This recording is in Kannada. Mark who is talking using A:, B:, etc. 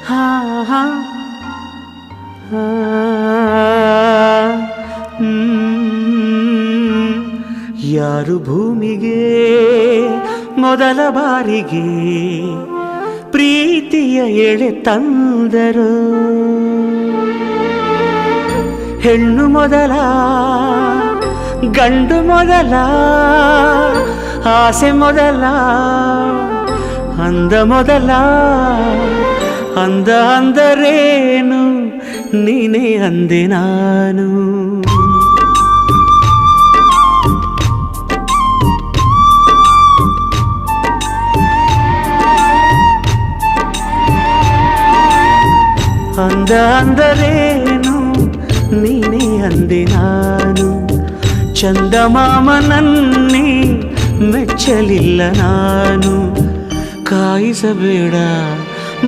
A: ಹಾ ಹಾ ಯಾರು ಭೂಮಿಗೆ ಮೊದಲ ಬಾರಿಗೆ ಪ್ರೀತಿಯ ಎಳೆ ತಂದರು? ಹೆಣ್ಣು ಮೊದಲ, ಗಂಡು ಮೊದಲ, ಆಸೆ ಮೊದಲ, ಅಂದ ಮೊದಲ. ಅಂದ ಅಂದರೇನು ನೀನೇ ಅಂದೆ ನಾನು. ಅಂದ ಅಂದರೇನು ನೀನೇ ಅಂದೆ ನಾನು. ಚಂದಮಾಮನನ್ನೇ ಮೆಚ್ಚಲಿಲ್ಲ ನಾನು. ಕಾಯಿಸಬೇಡ